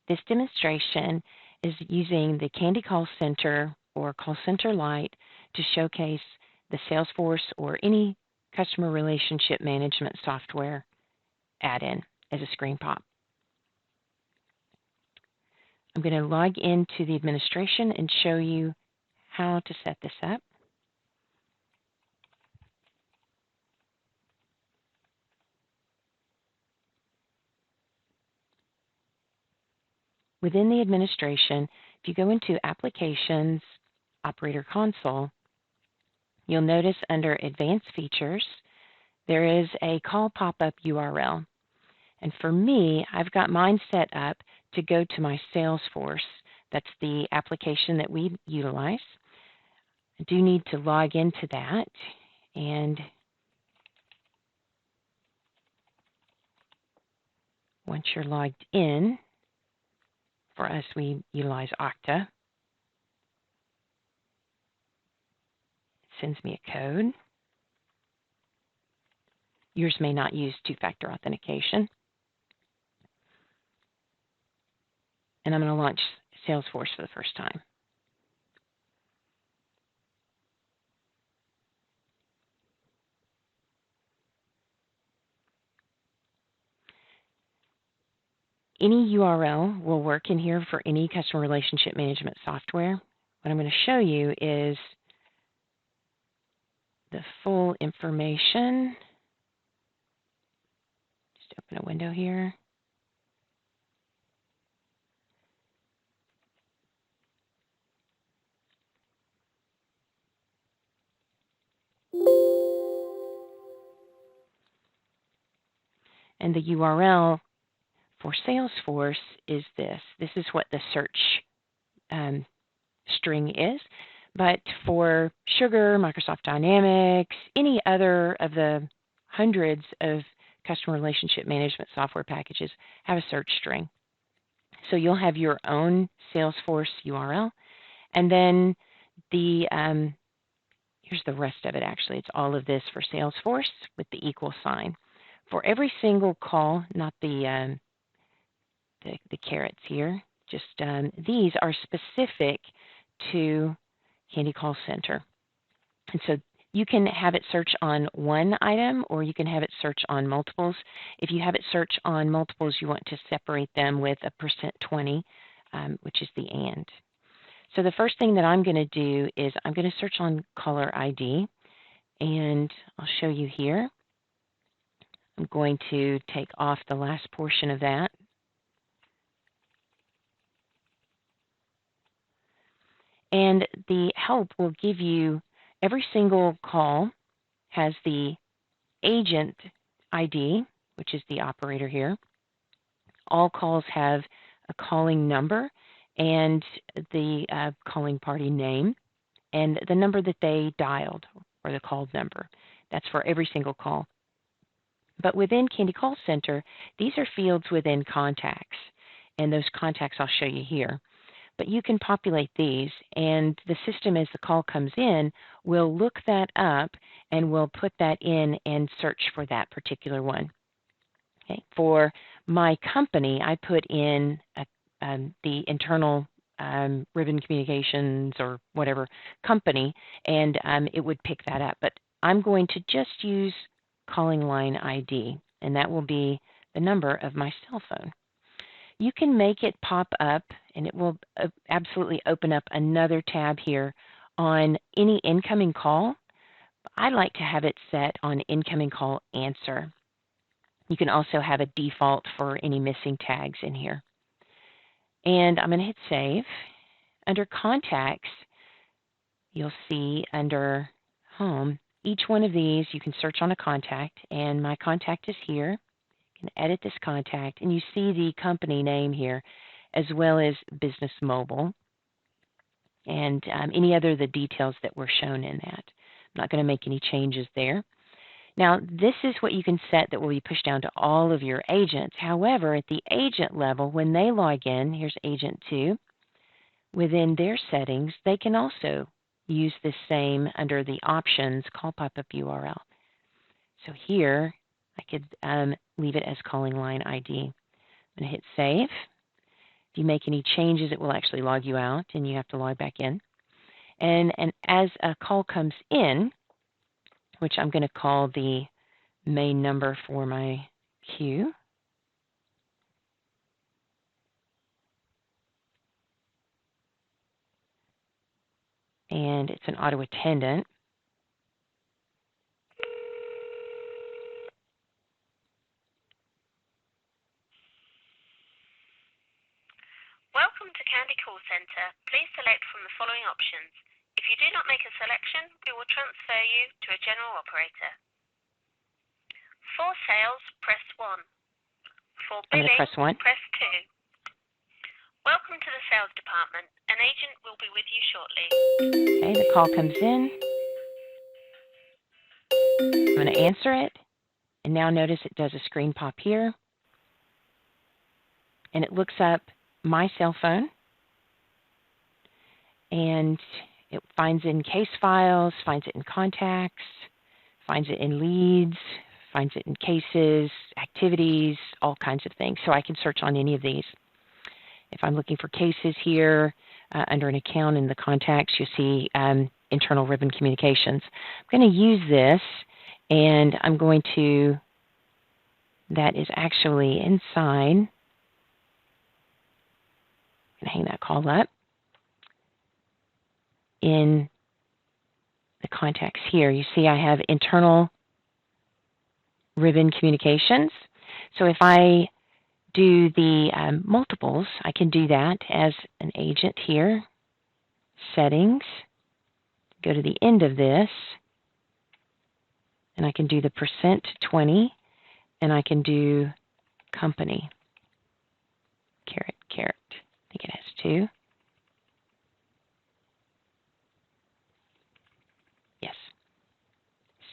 This demonstration is using the Candy Call Center or Call Center Lite to showcase the Salesforce or any customer relationship management software add-in as a screen pop. I'm going to log into the administration and show you how to set this up. Within the administration, if you go into Applications, Operator Console, you'll notice under Advanced Features, there is a call pop-up URL. And for me, I've got mine set up to go to my Salesforce. That's the application that we utilize. I do need to log into that. And once you're logged in, for us, we utilize Okta. It sends me a code. Yours may not use two-factor authentication. And I'm going to launch Salesforce for the first time. Any URL will work in here for any customer relationship management software. What I'm going to show you is the full information. Just open a window here. And the URL for Salesforce is this. This is what the search string is. But for Sugar, Microsoft Dynamics, any other of the hundreds of customer relationship management software packages have a search string. So you'll have your own Salesforce URL. And then here's the rest of it actually. It's all of this for Salesforce with the equal sign. For every single call, not the carrots here, just these are specific to Candy Call Center. And so you can have it search on one item or you can have it search on multiples. If you have it search on multiples, you want to separate them with a %20, which is the AND. So the first thing that I'm going to do is I'm going to search on caller ID, and I'll show you here. I'm going to take off the last portion of that. And the help will give you every single call has the agent ID, which is the operator here. All calls have a calling number and the calling party name and the number that they dialed, or the called number. That's for every single call. But within Candy Call Center, these are fields within contacts, and those contacts I'll show you here. But you can populate these, and the system, as the call comes in, will look that up and will put that in and search for that particular one. Okay. For my company, I put in the internal ribbon communications or whatever company, and it would pick that up. But I'm going to just use calling line ID, and that will be the number of my cell phone. You can make it pop up, and it will absolutely open up another tab here on any incoming call. I like to have it set on incoming call answer. You can also have a default for any missing tags in here. And I'm going to hit save. Under contacts, you'll see under home, each one of these you can search on a contact, and my contact is here. You can edit this contact, and you see the company name here, as well as Business Mobile, and any other of the details that were shown in that. I'm not going to make any changes there. Now, this is what you can set that will be pushed down to all of your agents. However, at the agent level, when they log in, here's Agent 2, within their settings, they can also use the same under the options call pop-up URL. So here, I could leave it as calling line ID. I'm going to hit save. If you make any changes, it will actually log you out, and you have to log back in. And as a call comes in, which I'm going to call the main number for my queue, and it's an auto attendant. Welcome to Candy Call Center. Please select from the following options. If you do not make a selection, we will transfer you to a general operator. For sales, press 1. For billing, press 1. press 2. Welcome to the sales department. An agent will be with you shortly. Okay, the call comes in. I'm going to answer it. And now notice it does a screen pop here. And it looks up my cell phone. And it finds it in case files, finds it in contacts, finds it in leads, finds it in cases, activities, all kinds of things. So I can search on any of these. If I'm looking for cases here, under an account in the contacts, you'll see internal ribbon communications. I'm going to use this, and I'm going to, that is actually inside. I'm going to hang that call up. In the contacts here, you see I have internal ribbon communications. So if I do the multiples, I can do that as an agent here. Settings. Go to the end of this, and I can do the %20, and I can do company. Caret. I think it has 2. Yes.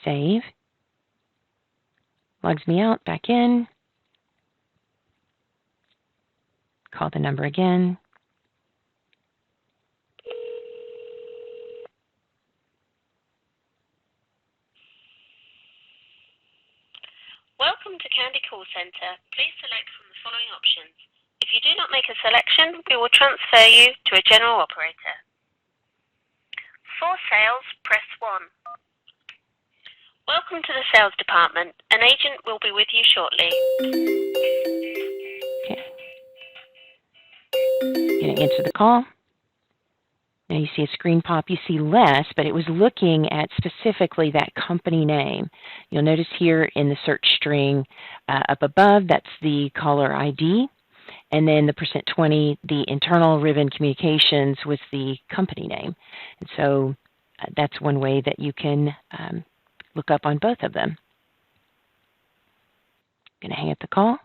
Save. Logs me out, back in. Call the number again. Welcome to Candy Call Center. Please select from the following options. If you do not make a selection, we will transfer you to a general operator. For sales, press 1. Welcome to the sales department. An agent will be with you shortly. Okay. Going to answer the call. Now you see a screen pop. You see less, but it was looking at specifically that company name. You'll notice here in the search string up above, that's the caller ID. And then the %20, the internal ribbon communications with the company name. And so that's one way that you can look up on both of them. I'm going to hang up the call.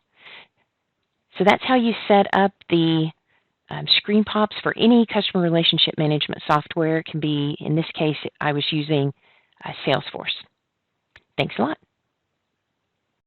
So that's how you set up the screen pops for any customer relationship management software. It can be, in this case, I was using Salesforce. Thanks a lot.